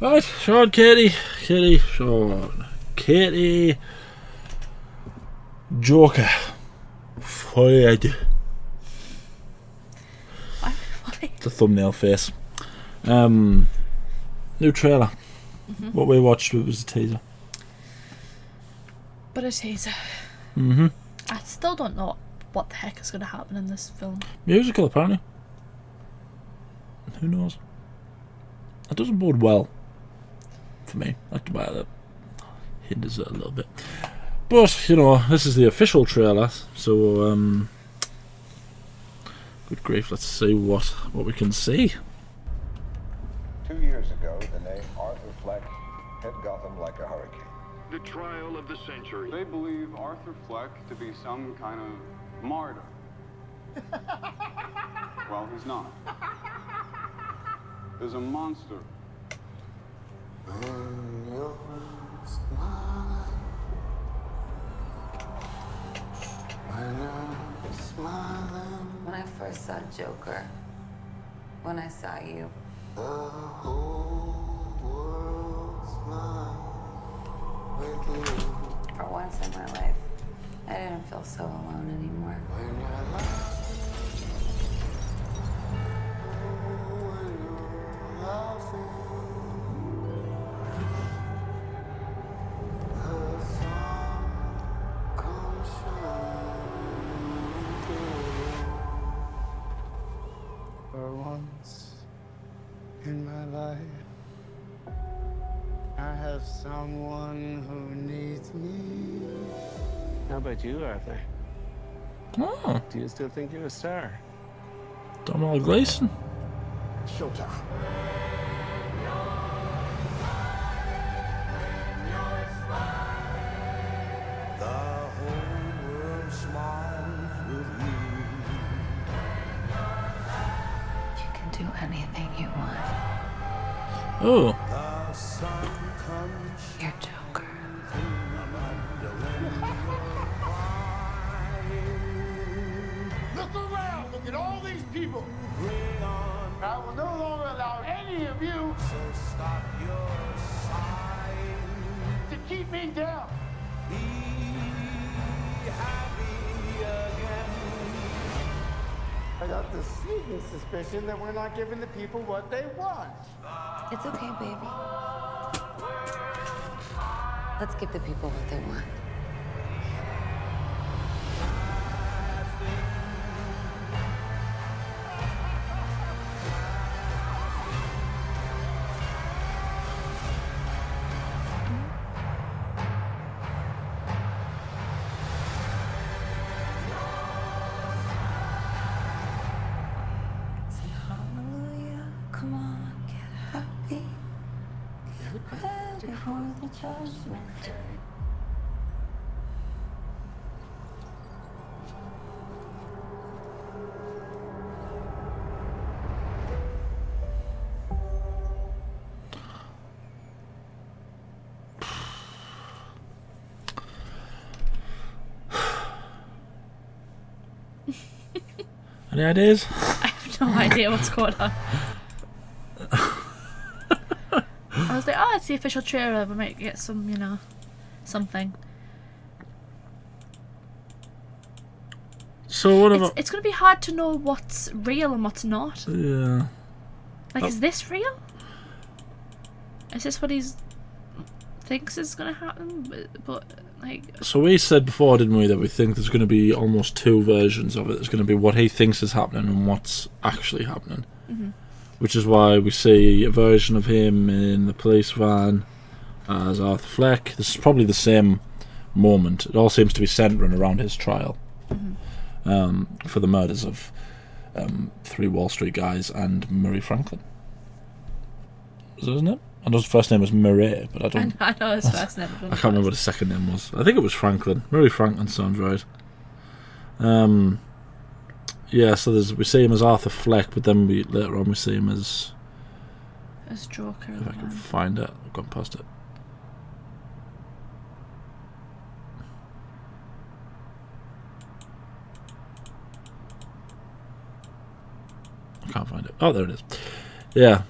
Right, Sean, Katie, Sean, Katie, Joker, Folie. Why? It's a thumbnail face. New trailer. What we watched was a teaser. But a teaser. I still don't know what the heck is going to happen in this film. Musical, apparently. Who knows? It doesn't bode well for me. That's why that hinders it a little bit. But, you know, this is the official trailer, so, good grief, let's see what we can see. 2 years ago, the name Arthur Fleck hit Gotham like a hurricane. The trial of the century. They believe Arthur Fleck to be some kind of martyr. Well, he's not. There's a monster. When I first saw Joker, when I saw you, The whole world smiles with you. for once in my life, I didn't feel so alone anymore. When you're laughing, the sun comes shining through. For once in my life, I have someone who needs me. How about you, Arthur? Oh, Do you still think you're a star? Donald Gleason. Showtime. The whole world smiles with you. You can do anything you want. Oh, The sun comes You're Joker. Look around. Look at all these people. bring on. I will no longer allow any of you So stop your sighing. to keep me down. Be happy again. I got the sneaking suspicion that we're not giving the people what they want. It's okay, baby. Let's give the people what they want. Sing hallelujah, come on, get happy. Get ready for the judgment day. any ideas? I have no idea what's going on. I was like, oh, it's the official trailer. We might get some, you know, something. So what about? It's going to be hard to know what's real and what's not. Yeah. Like, is this real? Is this what he's thinks is going to happen? But like, So we said before, didn't we, that we think there's going to be almost two versions of it. There's going to be what he thinks is happening and what's actually happening. Which is why we see a version of him in the police van as Arthur Fleck. This is probably the same moment. It all seems to be centering around his trial for the murders of 3 Wall Street guys and Murray Franklin. Isn't it? I know his first name was Murray, but I don't. I know his first name. I can't remember what his second name was. I think it was Franklin. Murray Franklin sounds right. Yeah, so we see him as Arthur Fleck, but then later on we see him as Joker. if I can find it. I've gone past it. I can't find it. Oh, there it is. Yeah.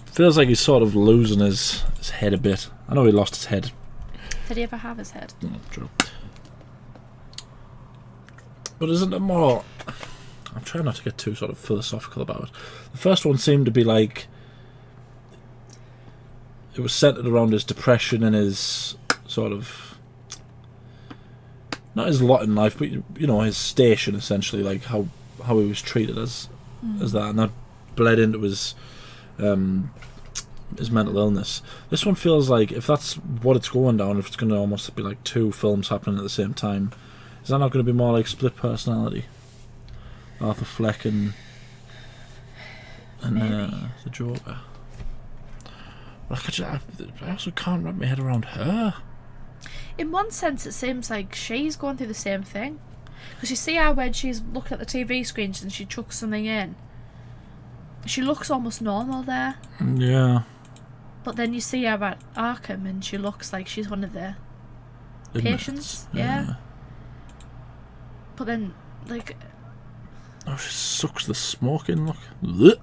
Feels like he's sort of losing his head a bit. I know he lost his head. Did he ever have his head? No, true. But isn't it more... I'm trying not to get too sort of philosophical about it. The first one seemed to be like... It was centered around his depression and his sort of... Not his lot in life, but, you know, his station, essentially. Like, how he was treated as that. And that bled into his mental illness. This one feels like, if that's what it's going down, if it's going to almost be like 2 films happening at the same time, is that not going to be more like split personality? Arthur Fleck and the Joker. But I also can't wrap my head around her. In one sense, it seems like she's going through the same thing. Because you see how when she's looking at the TV screens and she chucks something in, she looks almost normal there. Yeah. But then you see her at Arkham and she looks like she's one of the patients. Yeah. But then, like... Oh, she sucks the smoke in, look. Blech.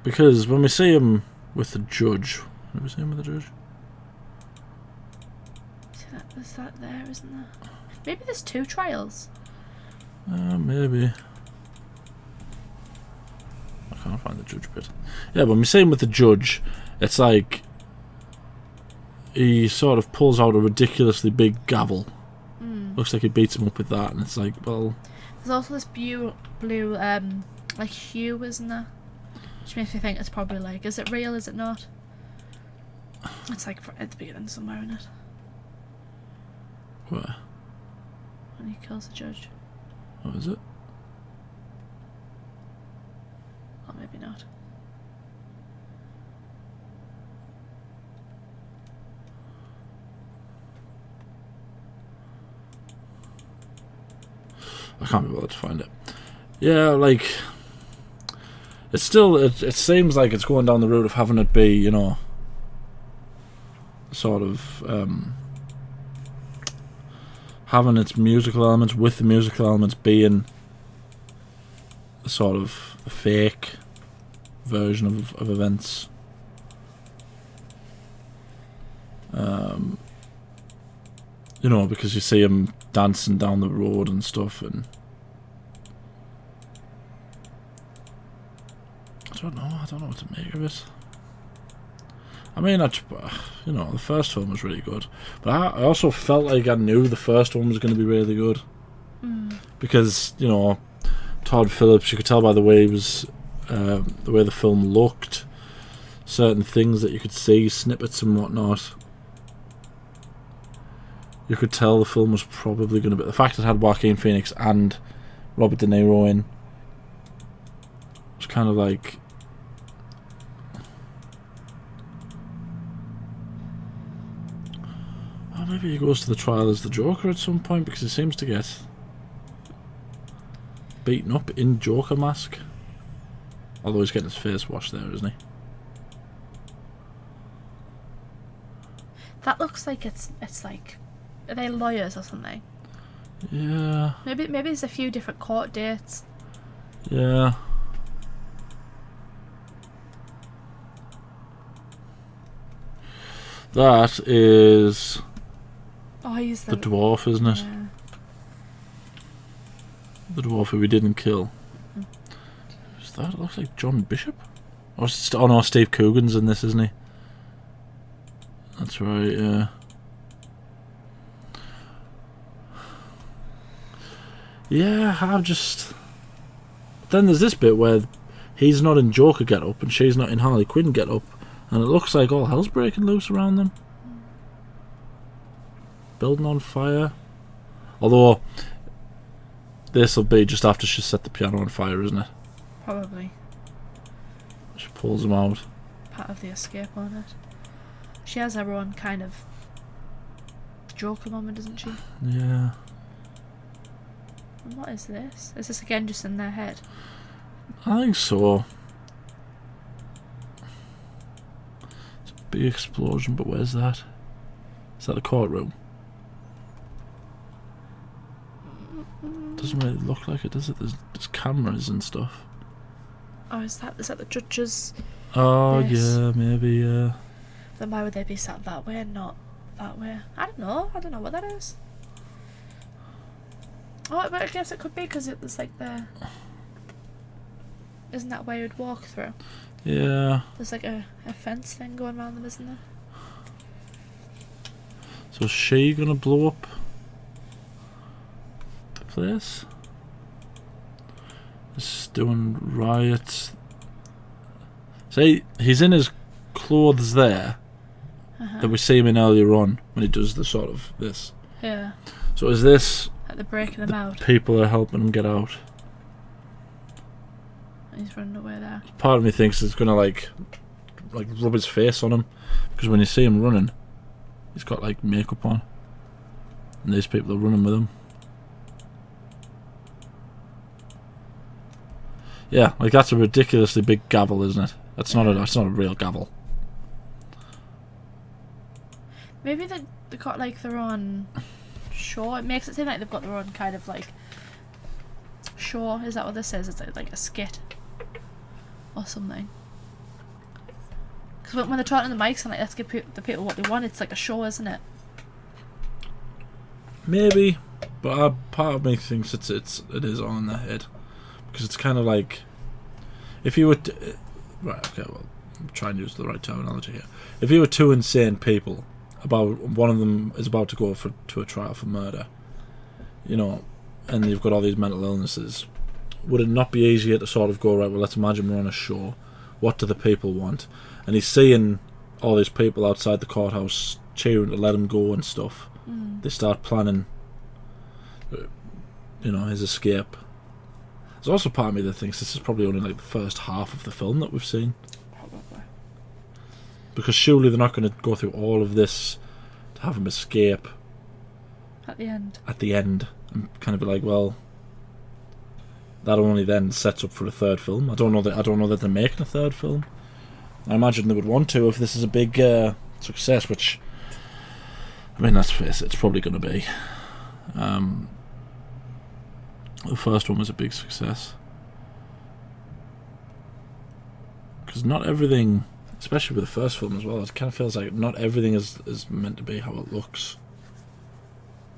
Because when we see him with the judge... Did we see him with the judge? Is that there, isn't there? Maybe there's 2 trials. Maybe. I can't find the judge bit. Yeah, when we see him with the judge, it's like he sort of pulls out a ridiculously big gavel. Looks like he beats him up with that, and it's like, well... There's also this blue like hue, isn't there? Which makes me think it's probably like, is it real, is it not? It's like at the beginning somewhere in it. Where? When he kills the judge. Oh, is it? Or maybe not. I can't be bothered to find it. Yeah, like... It's still... It seems like it's going down the route of having it be, you know... Sort of... having its musical elements, with the musical elements being... a sort of a fake version of events. You know, because you see him dancing down the road and stuff, and I don't know what to make of it. I mean, you know, the first film was really good, but I also felt like I knew the first one was going to be really good, because, you know, Todd Phillips, you could tell by the way he was, the way the film looked, certain things that you could see, snippets and whatnot. You could tell the film was probably going to be... The fact it had Joaquin Phoenix and Robert De Niro in was kind of like... Oh, maybe he goes to the trial as the Joker at some point, because he seems to get beaten up in Joker mask. Although he's getting his face washed there, isn't he? That looks like it's like... Are they lawyers or something? Yeah. Maybe there's a few different court dates. Yeah. That is... Oh, he's the dwarf, isn't it? Yeah. The dwarf who we didn't kill. Is that? It looks like John Bishop? Or oh no, Steve Coogan's in this, isn't he? That's right, yeah. Yeah, I've just... Then there's this bit where he's not in Joker get-up and she's not in Harley Quinn get-up, and it looks like all hell's breaking loose around them. Building on fire. Although, this will be just after she set the piano on fire, isn't it? Probably. She pulls him out. Part of the escape on it. She has her own kind of Joker moment, doesn't she? Yeah. And what is this? Is this again just in their head? I think so. It's a big explosion, but where's that? Is that the courtroom? Doesn't really look like it, does it? There's cameras and stuff. Oh, is that the judges? Oh, Yes. yeah, maybe, yeah. Then why would they be sat that way and not that way? I don't know what that is. Oh, but I guess it could be because it was like the... Isn't that where you'd walk through? Yeah. There's like a fence thing going around them, isn't there? So is she gonna blow up the place? It's doing riots. See, he's in his clothes there that we see him in earlier on when he does the sort of this. Yeah. So is this Like they're breaking them out. people are helping him get out? He's running away there. Part of me thinks it's gonna like rub his face on him, because when you see him running, he's got like makeup on, and these people are running with him. Yeah, like that's a ridiculously big gavel, isn't it? That's not a real gavel. Maybe they got like their own show. It makes it seem like they've got their own kind of like show. Is that what this is? It's like a skit or something. Because when they're talking to the mics and like let's give the people what they want, it's like a show, isn't it? Maybe, but part of me thinks it is all in their head, because it's kind of like if you were right. Okay, well, I'm trying to use the right terminology here. If you were two insane people, about one of them is about to go to a trial for murder, you know, and you've got all these mental illnesses, would it not be easier to sort of go, right, well, let's imagine we're on a show, what do the people want? And he's seeing all these people outside the courthouse cheering to let him go and stuff. They start planning, you know, his escape. There's also part of me that thinks this is probably only like the first half of the film that we've seen. Probably. Because surely they're not going to go through all of this to have him escape At the end. And kind of be like, well, that only then sets up for a third film. I don't know that they're making a third film. I imagine they would want to if this is a big success, which, I mean, let's face it, it's probably going to be. The first one was a big success. Because not everything, especially with the first film as well, it kind of feels like not everything is meant to be how it looks.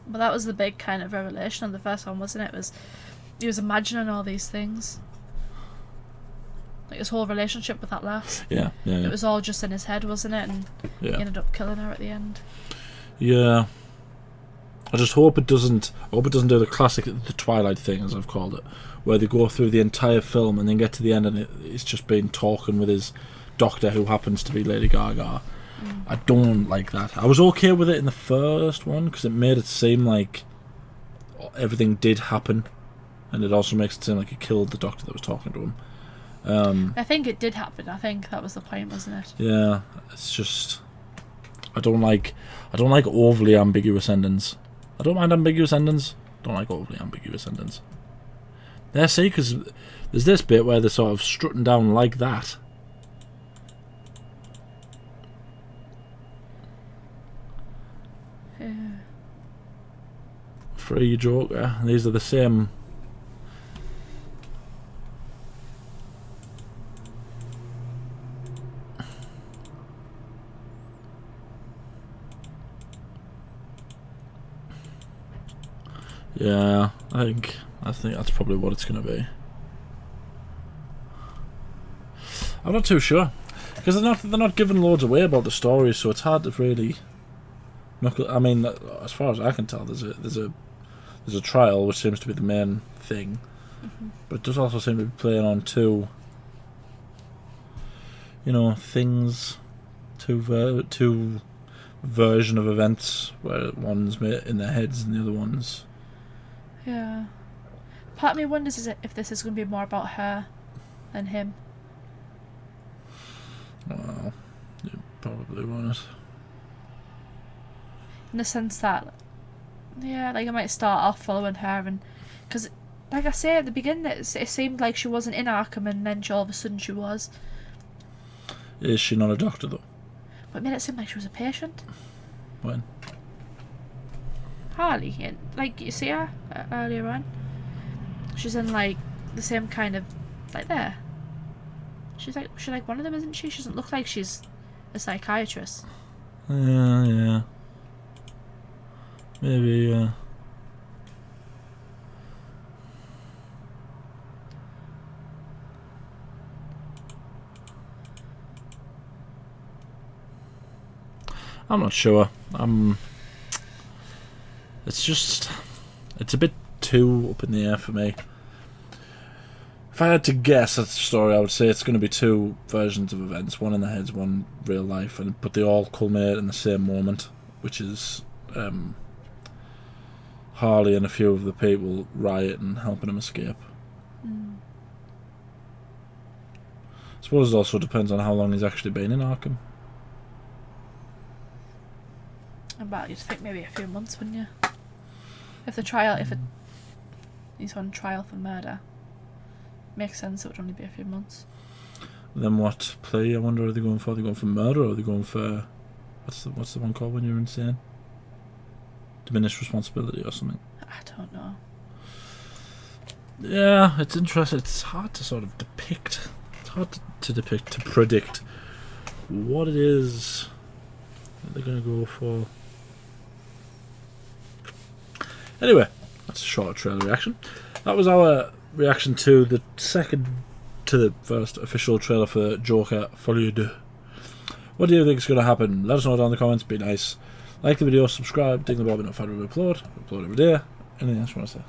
But that was the big kind of revelation of the first one, wasn't it? He was imagining all these things. Like his whole relationship with that lass. Yeah. It was all just in his head, wasn't it? And he ended up killing her at the end. Yeah. I just hope it doesn't do the classic the Twilight thing, as I've called it, where they go through the entire film and then get to the end and it's just been talking with his doctor, who happens to be Lady Gaga. I don't like that. I was okay with it in the first one because it made it seem like everything did happen, and it also makes it seem like he killed the doctor that was talking to him. I think it did happen. I think that was the point, wasn't it? Yeah, it's just I don't like overly ambiguous endings. I don't mind ambiguous endings. Don't like overly ambiguous endings. Yeah, see, because there's this bit where they're sort of strutting down like that. Yeah. Free Joker. These are the same. Yeah, I think that's probably what it's going to be. I'm not too sure because they're not giving loads away about the story, so it's hard to really. I mean, as far as I can tell, there's a trial which seems to be the main thing, but it does also seem to be playing on two things, two version of events where one's in their heads and the other one's. Yeah. Part of me wonders if this is going to be more about her than him. Well, you probably won't. In the sense that, yeah, like I might start off following her, and because, like I say at the beginning, it seemed like she wasn't in Arkham, and then all of a sudden she was. Is she not a doctor though? But it made it seem like she was a patient. When? Harley, like you see her earlier on. She's in like the same kind of like there. She's like one of them, isn't she? She doesn't look like she's a psychiatrist. Yeah. Maybe. I'm not sure. It's a bit too up in the air for me. If I had to guess at the story, I would say it's going to be two versions of events, one in the heads, one real life, but they all culminate in the same moment, which is Harley and a few of the people rioting, helping him escape. I suppose it also depends on how long he's actually been in Arkham. About you'd think maybe a few months, wouldn't you? If he's on trial for murder, makes sense. It would only be a few months. Then what play? I wonder, are they going for? Are they going for murder, or are they going for what's the one called when you're insane? Diminished responsibility or something. I don't know. Yeah, it's interesting. It's hard to sort of depict. It's hard to predict what it is that they're going to go for. Anyway, that's a short trailer reaction. That was our reaction to the first official trailer for Joker Folie Deux. What do you think is going to happen? Let us know down in the comments. Be nice. Like the video, subscribe, ding the bell, be notified when we upload. We upload every day. Anything else you want to say?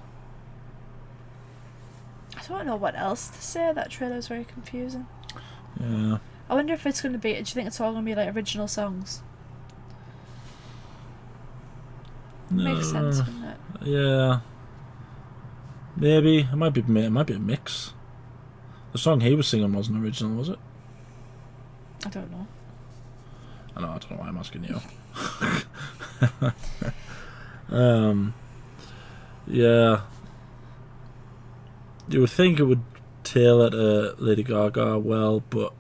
I don't know what else to say. That trailer was very confusing. Yeah. I wonder if it's going to be. Do you think it's all going to be like original songs? Makes sense, doesn't it? Yeah. Maybe it might be a mix. The song he was singing wasn't original, was it? I don't know. I don't know why I'm asking you. Yeah. You would think it would tailor to Lady Gaga well, but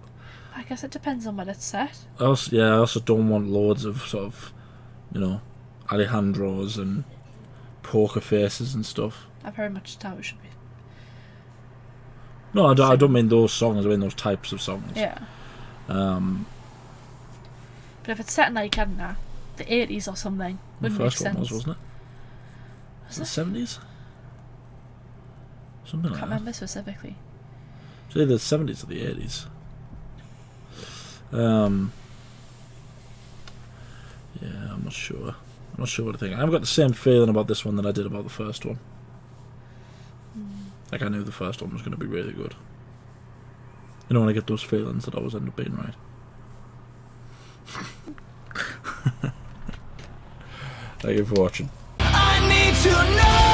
I guess it depends on when it's set. I also don't want loads of sort of, Alejandros and poker faces and stuff. I very much doubt it should be. No, I don't mean those songs. I mean those types of songs. Yeah. But if it's set in like, I don't know, the 80s or something, wouldn't the make first sense. one wasn't it? Was it the 70s? Something like I can't that. remember specifically. It's either the 70s or the 80s. Yeah, I'm not sure. I'm not sure what I think. I've got the same feeling about this one that I did about the first one. Like, I knew the first one was going to be really good. You know when I get those feelings that always end up being right. Thank you for watching. I need to know.